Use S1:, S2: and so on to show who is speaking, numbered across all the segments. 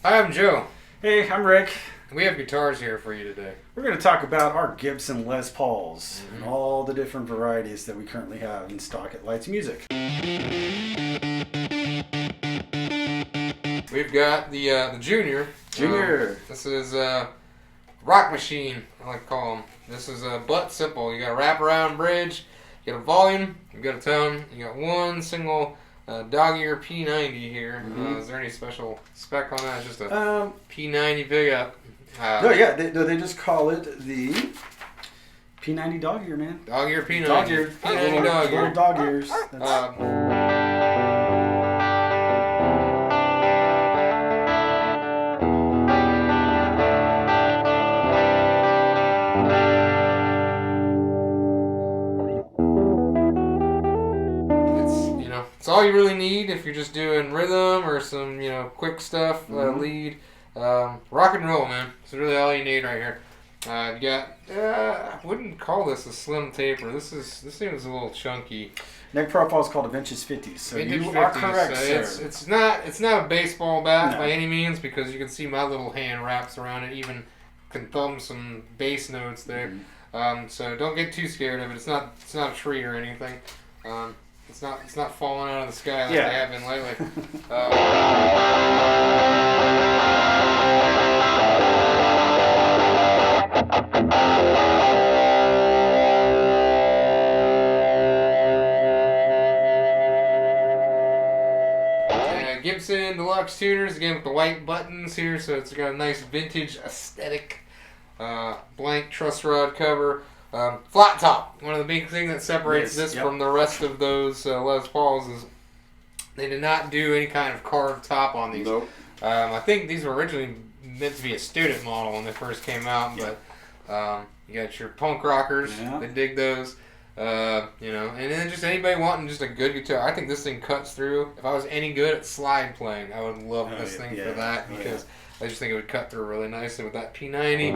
S1: Hi, I'm Joe.
S2: Hey, I'm Rick.
S1: We have guitars here for you today.
S2: We're going to talk about our Gibson Les Pauls and all the different varieties that we currently have in stock at Leitz Music.
S1: We've got the Junior.
S2: Junior.
S1: This is rock machine, I like to call them. This is butt simple. You got a wraparound bridge, you got a volume, you got a tone, you got one single dog ear P90 here. Is there any special spec on that? It's just a P90 pickup.
S2: No, yeah, they just call it the P90 dog ear, man.
S1: Dog ear P90.
S2: Dog ear.
S1: P90 dog ear.
S2: Little dog ears.
S1: It's all you really need if you're just doing rhythm or some, quick stuff, lead. Rock and roll, man. It's really all you need right here. You got, I wouldn't call this a slim taper. This thing is a little chunky.
S2: Neck profile is called a Vintage 50s. So
S1: Vintage
S2: you
S1: 50s,
S2: are correct,
S1: so
S2: sir.
S1: It's not a baseball bat by any means, because you can see my little hand wraps around it. Even can thumb some bass notes there. So don't get too scared of it. It's not a tree or anything. It's not falling out of the sky like they have been lately. Gibson Deluxe tuners, again with the white buttons here, so it's got a nice vintage aesthetic. Blank truss rod cover. Flat top. One of the big things that separates this from the rest of those Les Pauls is they did not do any kind of carved top on these.
S2: Nope.
S1: I think these were originally meant to be a student model when they first came out, but you got your punk rockers. They dig those. And then just anybody wanting just a good guitar. I think this thing cuts through. If I was any good at slide playing, I would love this thing for that, because I just think it would cut through really nicely with that P90.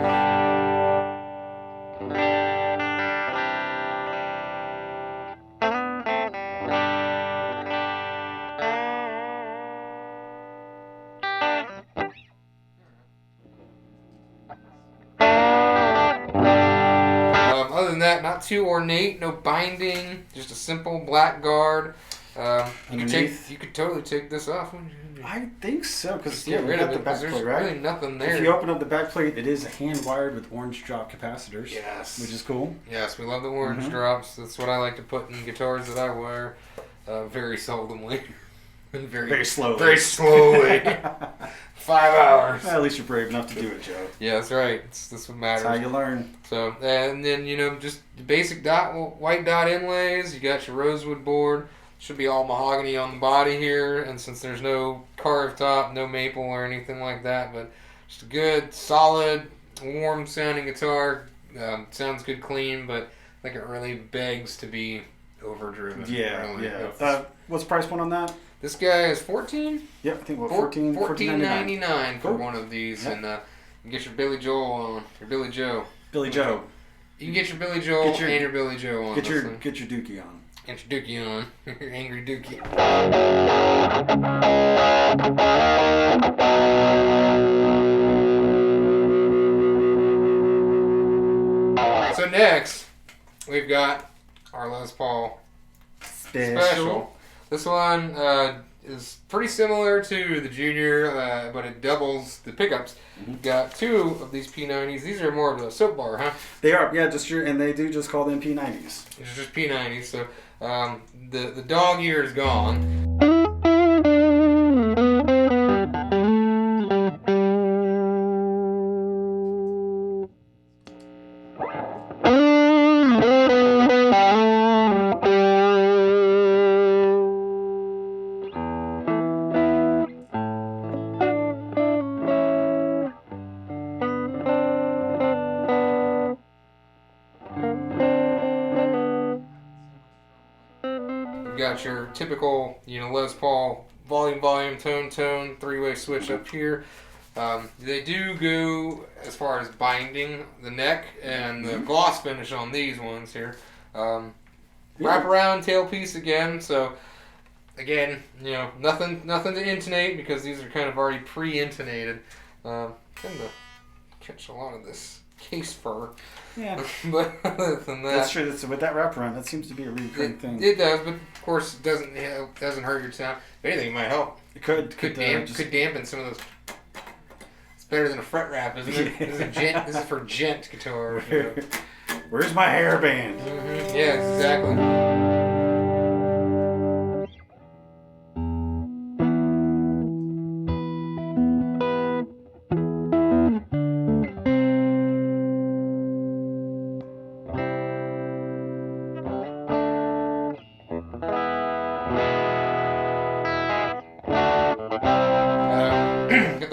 S1: Other than that, not too ornate, no binding, just a simple black guard. You could totally take this off.
S2: I think so, because
S1: we got the back plate, right? There's really nothing there.
S2: If you open up the back plate, it is hand wired with orange drop capacitors.
S1: Yes,
S2: which is cool.
S1: Yes, we love the orange drops. That's what I like to put in guitars that I wear. Very seldomly.
S2: Very slowly.
S1: Very slowly. 5 hours.
S2: Well, at least you're brave enough to do it, Joe.
S1: Yeah, that's right. That's what matters.
S2: That's how you learn.
S1: So, and then, just the basic white dot inlays. You got your rosewood board. Should be all mahogany on the body here. And since there's no carved top, no maple or anything like that, but just a good, solid, warm sounding guitar. Sounds good clean, but I think it really begs to be overdriven.
S2: What's the price point on that?
S1: This guy is $14?
S2: Yep, I think
S1: $14.99 for one of these, and you can get your Billy Joel on, your Billy Joe.
S2: Billy Joe.
S1: You can get your Billy Joel and your Billy Joe on.
S2: Get your Dookie on.
S1: Get your Dookie on. Your angry Dookie. So next, we've got our Les Paul Special. This one is pretty similar to the Junior, but it doubles the pickups. Got two of these P90s. These are more of a soap bar, huh?
S2: They are, and they do just call them P90s.
S1: It's just P90s. So the dog ear is gone. Got your typical, Les Paul volume, tone, three-way switch up here. They do go as far as binding the neck and the gloss finish on these ones here. Wrap around tailpiece again, so again, you know, nothing to intonate because these are kind of already pre-intonated. Tend to catch a lot of this case fur.
S2: Yeah.
S1: But other than that,
S2: that's true. With that wraparound, that seems to be a recurring thing.
S1: It does, but of course it doesn't hurt your sound. If anything, it might help.
S2: It could
S1: dampen some of those. It's better than a fret wrap, isn't it? This is for gent guitar.
S2: Where's my hairband?
S1: Mm-hmm. Yeah, exactly.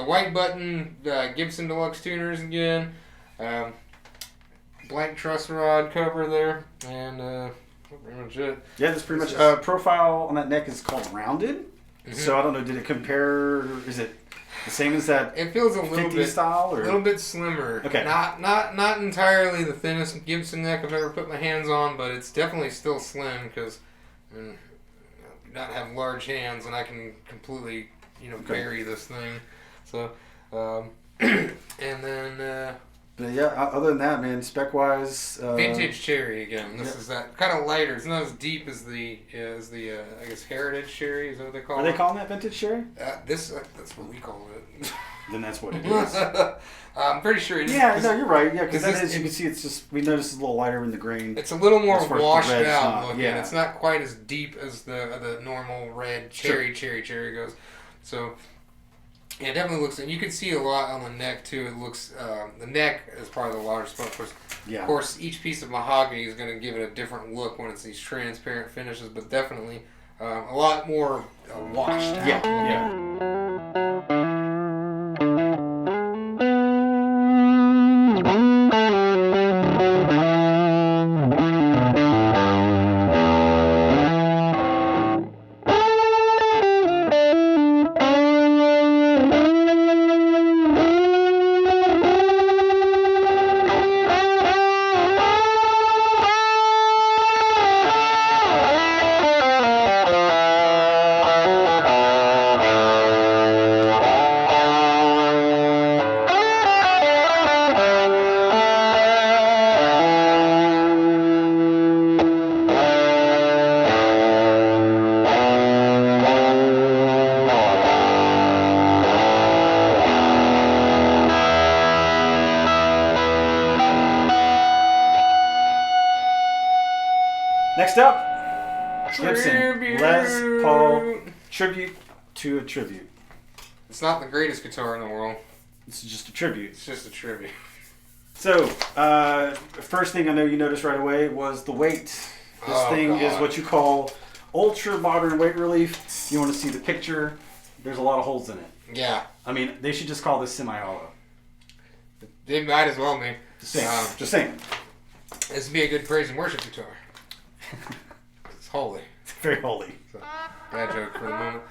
S1: White button Gibson Deluxe tuners again, blank truss rod cover there, and pretty much it.
S2: Yeah, that's pretty much profile on that neck is called rounded. Mm-hmm. So I don't know, did it compare? Is it the same as that?
S1: It feels a little bit
S2: style, or?
S1: A little bit slimmer.
S2: Okay.
S1: Not entirely the thinnest Gibson neck I've ever put my hands on, but it's definitely still slim because I do not have large hands, and I can completely bury this thing. So, and then.
S2: But yeah, other than that, man, spec wise.
S1: Vintage cherry again. This is that kind of lighter. It's not as deep as the I guess heritage cherry. Is that what they call it?
S2: Are they calling that vintage cherry?
S1: That's what we call it.
S2: Then that's what it is.
S1: I'm pretty sure it is.
S2: Yeah, no, you're right. Yeah, because that is. You can see it's just. We notice it's a little lighter in the grain.
S1: It's a little more washed out looking.
S2: Yeah.
S1: It's not quite as deep as the normal red cherry goes. So. Yeah, it definitely looks, and you can see a lot on the neck too. It looks, the neck is probably the largest part. Of course, each piece of mahogany is going to give it a different look when it's these transparent finishes, but definitely a lot more washed out.
S2: Yeah. Next up, Gibson Les Paul tribute to a tribute.
S1: It's not the greatest guitar in the world.
S2: It's just a tribute.
S1: It's just a tribute.
S2: So, first thing I know you noticed right away was the weight. This thing is what you call ultra modern weight relief. You want to see the picture? There's a lot of holes in it.
S1: Yeah.
S2: I mean, they should just call this semi-hollow.
S1: They might as well be.
S2: Just saying.
S1: This would be a good praise and worship guitar. It's holy.
S2: It's very holy.
S1: So, bad joke for the moment.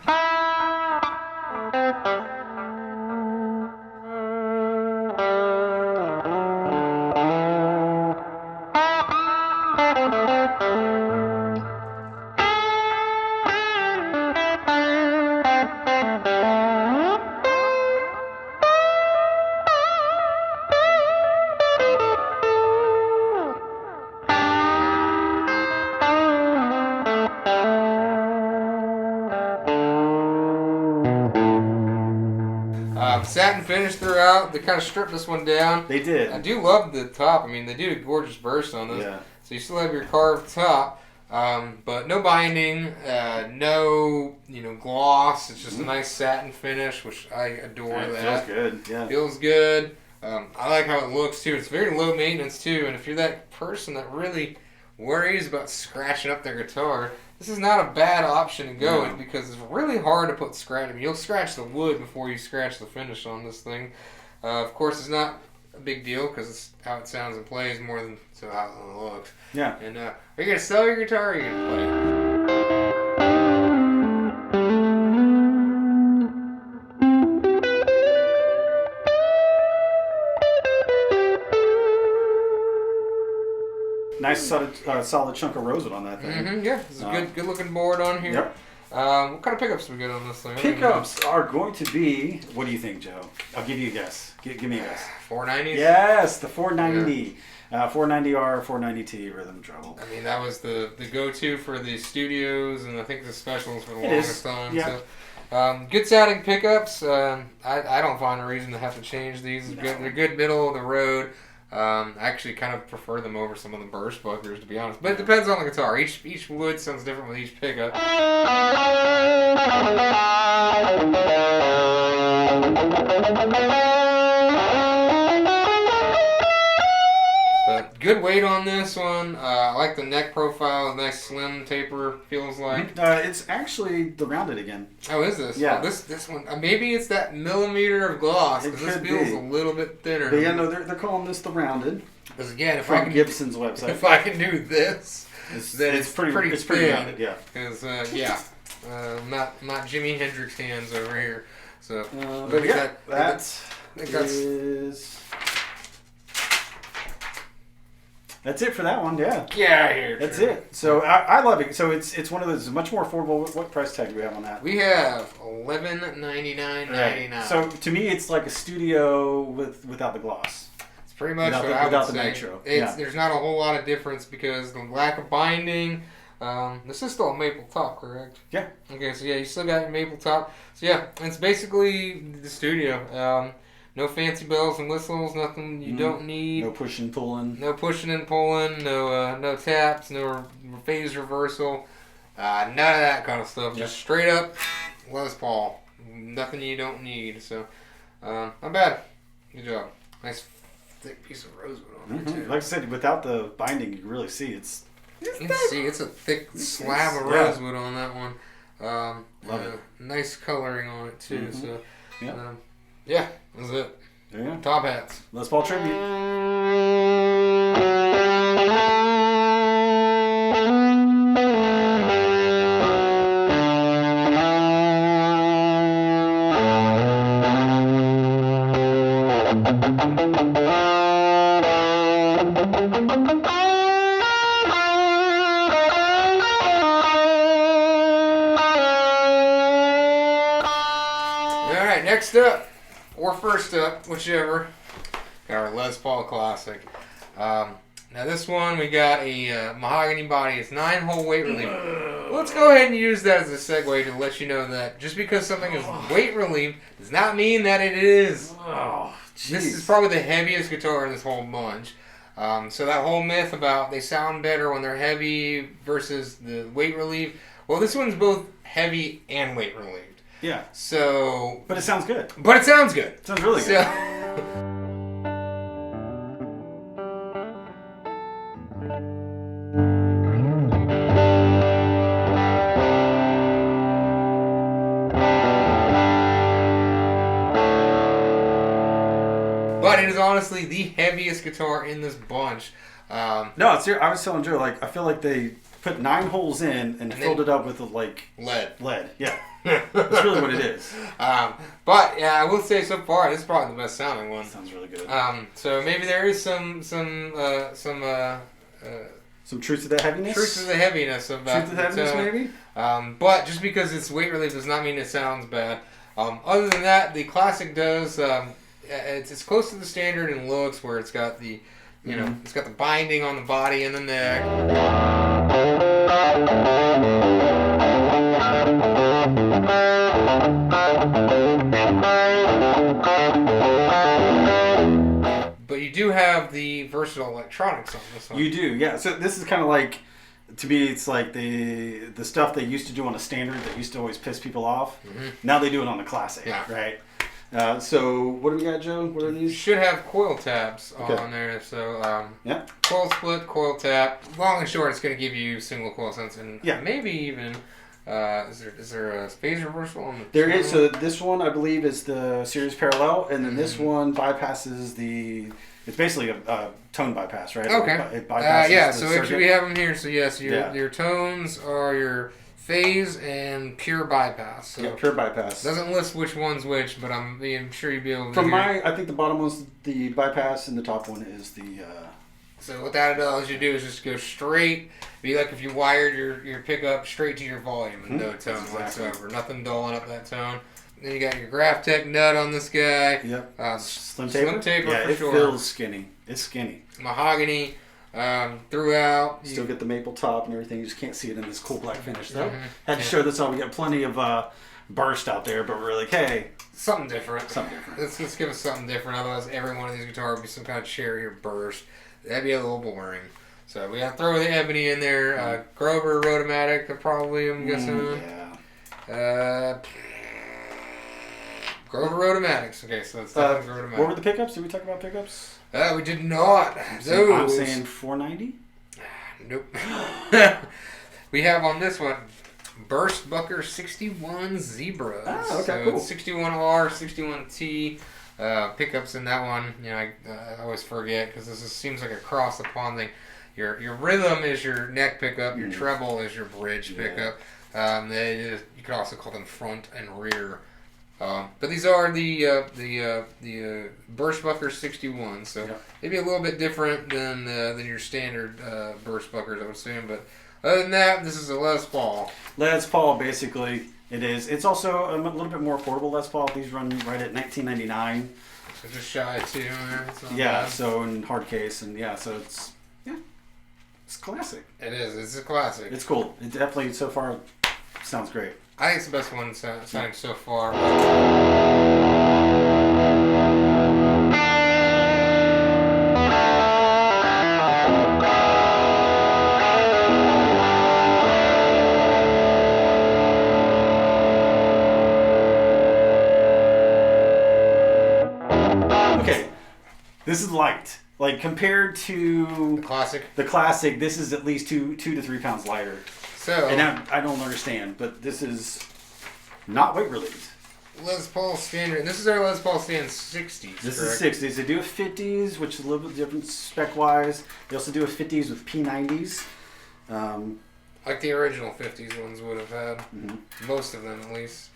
S1: Satin finish throughout. They kind of stripped this one down.
S2: They did.
S1: I do love the top. I mean, they did a gorgeous burst on this.
S2: Yeah.
S1: So you still have your carved top, but no binding, no gloss. It's just a nice satin finish, which I adore.
S2: Feels good. Yeah.
S1: Feels good. I like how it looks too. It's very low maintenance too. And if you're that person that really worries about scratching up their guitar, this is not a bad option to go in because it's really hard to put scratch. I mean, you'll scratch the wood before you scratch the finish on this thing. Of course, it's not a big deal because it's how it sounds and plays more than how it looks.
S2: Yeah.
S1: And are you going to sell your guitar or are you going to play it?
S2: Nice solid chunk of rosewood on that thing.
S1: Mm-hmm, yeah, it's a good looking board on here.
S2: Yep.
S1: What kind of pickups do we get on this thing?
S2: Pickups are going to be, what do you think, Joe? I'll give you a guess. Give me a guess.
S1: 490s?
S2: Yes, the 490. Yeah. 490R, 490T rhythm treble.
S1: I mean, that was the go-to for the studios and I think the specials for the longest time.
S2: Yeah.
S1: So, good sounding pickups. I don't find a reason to have to change these. They're good middle of the road. I actually kind of prefer them over some of the burst buckers, to be honest. But it depends on the guitar. Each wood sounds different with each pickup. But good weight on this one. I like the neck profile. Nice slim taper, feels like.
S2: It's actually the rounded again.
S1: Oh, is this?
S2: Yeah.
S1: Oh, this one. Maybe it's that millimeter of gloss, because this feels a little bit thinner.
S2: But yeah, no, they're calling this the rounded.
S1: Because again, if
S2: I
S1: I
S2: can Gibson's website,
S1: if I can do this, then it's pretty
S2: rounded. Yeah.
S1: Because not Jimi Hendrix hands over here. So,
S2: but yeah, that's it for that one. Yeah.
S1: Yeah, here.
S2: That's it. So I love it. So it's one of those much more affordable. What price tag do we have on that?
S1: We have $1199.99.
S2: Right. So to me, it's like a studio without the gloss.
S1: It's pretty much without the nitro. There's not a whole lot of difference because the lack of binding. This is still a maple top, correct?
S2: Yeah.
S1: Okay, so yeah, you still got your maple top. So yeah, it's basically the studio. No fancy bells and whistles, nothing you don't need.
S2: No pushing and pulling.
S1: No pushing and pulling, no taps, no phase reversal. None of that kind of stuff. Just straight up Les Paul. Nothing you don't need. So, not bad. Good job. Nice thick piece of rosewood on there, too.
S2: Like I said, without the binding, you can really see it's
S1: a thick slab of rosewood on that one.
S2: Love it.
S1: Nice coloring on it, too. So,
S2: yeah,
S1: that's it.
S2: Yeah.
S1: Top hats.
S2: Les Paul tribute.
S1: Alright, next up, or first up, whichever, got our Les Paul Classic. Now this one, we got a mahogany body. It's 9-hole weight relief. Let's go ahead and use that as a segue to let you know that just because something is weight relief does not mean that it is. This is probably the heaviest guitar in this whole bunch. So that whole myth about they sound better when they're heavy versus the weight relief. Well, this one's both heavy and weight relieved.
S2: Yeah.
S1: So.
S2: But it sounds good.
S1: But it sounds good.
S2: It sounds really good.
S1: But it is honestly the heaviest guitar in this bunch.
S2: No, I was telling Joe, like, I feel like they put 9 holes in and filled it up with lead. Yeah. That's really what it is.
S1: But yeah, I will say so far this is probably the best sounding one.
S2: Sounds really good.
S1: So maybe there is some
S2: truth to the heaviness.
S1: Truth to the heaviness of
S2: truth to the heaviness, maybe.
S1: But just because it's weight relief does not mean it sounds bad. Other than that, the Classic does. It's close to the standard in looks, where it's got the it's got the binding on the body and the neck. But you do have the versatile electronics on this one.
S2: You do, yeah. So this is kind of like, to me, it's like the stuff they used to do on a standard that used to always piss people off. Mm-hmm. Now they do it on the Classic, right? So what do we got, Joe? What are these?
S1: Should have coil tabs on there. So coil split, coil tap. Long and short, it's going to give you single coil sense, and maybe even is there a phase reversal on the?
S2: There is. So this one, I believe, is the series parallel, and then this one bypasses the. It's basically a tone bypass, right?
S1: Okay.
S2: It bypasses
S1: so actually we have them here. So yes, your tones are your phase and pure bypass. So
S2: pure bypass.
S1: Doesn't list which one's which, but I'm sure you'll be able to.
S2: I think the bottom one's the bypass and the top one is the
S1: So what that allows you to do is just go straight. Be like if you wired your pickup straight to your volume and no tone whatsoever. Nothing dulling up that tone. Then you got your Graphtec nut on this guy.
S2: Yep.
S1: Slim taper
S2: yeah,
S1: for
S2: it
S1: sure.
S2: feels skinny. It's skinny.
S1: Mahogany throughout.
S2: Still get the maple top and everything. You just can't see it in this cool black finish though. Had to show this off. We got plenty of burst out there, but we're like, hey,
S1: something different.
S2: Something different.
S1: Let's give us something different. Otherwise, every one of these guitars would be some kind of cherry or burst. That'd be a little boring. So we got to throw the ebony in there. Grover Rotomatic, probably, I'm guessing.
S2: Yeah.
S1: Grover Rotomatics. Okay, so it's definitely Rotomatic.
S2: What were the pickups? Did we talk about pickups?
S1: We did not.
S2: I'm saying 490?
S1: Nope. We have on this one Burst Bucker 61 Zebra.
S2: Oh, okay,
S1: so
S2: cool.
S1: 61R, 61T. Pickups in that one, you know, I always forget because this seems like a cross upon thing. Your rhythm is your neck pickup. Your treble is your bridge pickup. You could also call them front and rear. But these are the Burst Bucker 61, so maybe a little bit different than your standard Burst Buckers, I would assume. But other than that, this is a Les Paul.
S2: Les Paul, basically, it is. It's also a little bit more affordable Les Paul. These run right at $19.99.
S1: So just shy of $2.
S2: Yeah, so in hard case, and so it's it's classic.
S1: It is. It's a classic.
S2: It's cool. It definitely so far sounds great.
S1: I think it's the best one sounding so far.
S2: Okay, this is light. Like compared to
S1: the classic,
S2: this is at least two to 3 pounds lighter.
S1: So,
S2: and I don't understand, but this is not weight relieved.
S1: Les Paul standard. This is our Les Paul standard 60s.
S2: This is 60s. They do a 50s, which is a little bit different spec wise. They also do a 50s with P90s.
S1: Like the original 50s ones would have had. Most of them, at least.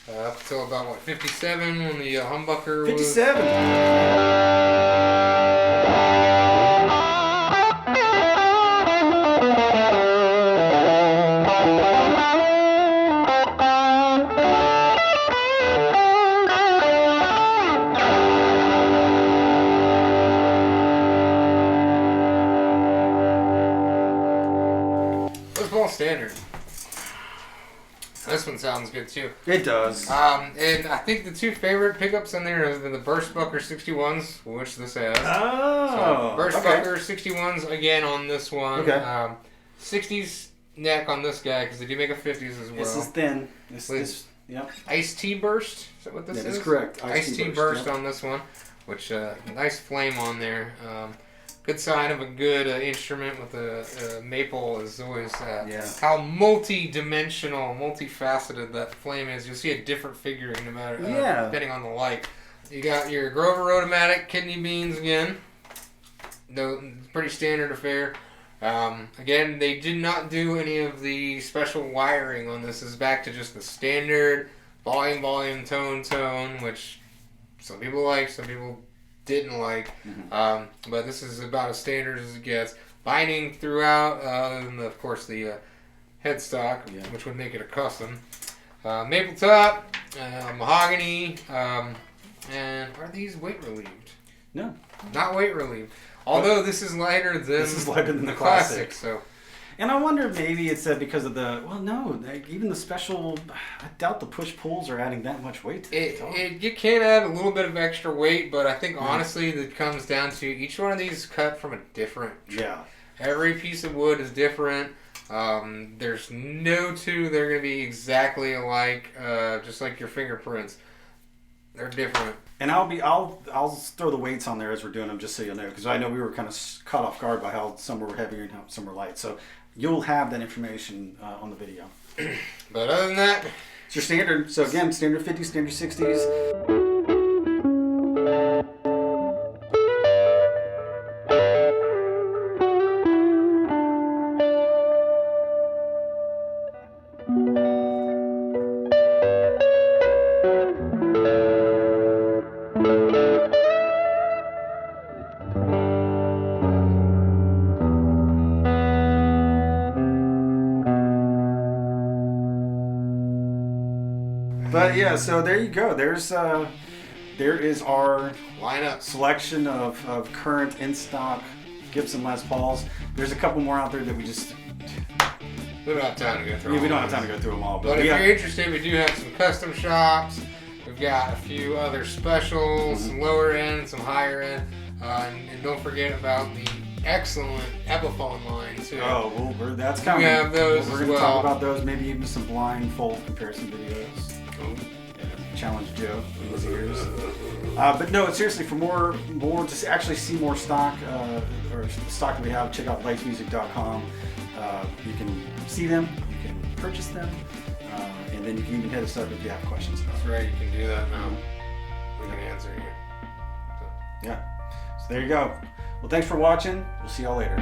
S1: Up until about, 57 when the humbucker
S2: 57!
S1: Standard. This one sounds good too.
S2: It does.
S1: And I think the two favorite pickups in there have been the Burst Bucker 61s, which this has.
S2: Oh.
S1: So Burst Bucker 61s again on this one.
S2: Okay.
S1: 60s neck on this guy because they do make a 50s as well.
S2: This is thin. Yep.
S1: Ice Tea Burst. Is that what this is?
S2: That is correct.
S1: Ice Tea Burst on this one, which nice flame on there. Good sign of a good instrument with a maple is always how multi-dimensional, multifaceted that flame is. You'll see a different figuring no matter depending on the light. You got your Grover Rotomatic kidney beans again. No, pretty standard affair. Again, they did not do any of the special wiring on this. This is back to just the standard volume, tone, which some people like, some people didn't like, but this is about as standard as it gets. Binding throughout, other than of course the headstock, which would make it a custom. Maple top, mahogany, and are these weight relieved?
S2: No,
S1: not weight relieved. Although this is lighter than the classic. So.
S2: And I wonder maybe it's because of even the special, I doubt the push-pulls are adding that much weight to it.
S1: You can add a little bit of extra weight, but I think honestly it comes down to each one of these cut from a different tree.
S2: Yeah.
S1: Every piece of wood is different. There's no two that are going to be exactly alike, just like your fingerprints. They're different.
S2: And I'll throw the weights on there as we're doing them, just so you'll know, because I know we were kind of caught off guard by how some were heavier and how some were light. So you'll have that information on the video.
S1: But other than that,
S2: it's your standard. So again, standard 50s, standard 60s. yeah. So there you go. There is our
S1: lineup
S2: selection of current in stock Gibson Les Pauls. There's a couple more out there that we don't
S1: have time to go through.
S2: Yeah, we don't have time to go through them all.
S1: But if you're interested, we do have some custom shops. We've got a few other specials, some lower end, some higher end, and don't forget about the excellent Epiphone line too.
S2: Oh, well, that's coming.
S1: We have those
S2: We're going to talk about those, maybe even some blindfold comparison videos. Challenge Joe in his ears. But no, seriously, for more to actually see more stock or the stock that we have, check out leitzmusic.com. You can see them, you can purchase them, and then you can even hit us up if you have questions.
S1: That's right, you can do that now. We can answer you.
S2: Yeah. So there you go. Well, thanks for watching. We'll see y'all later.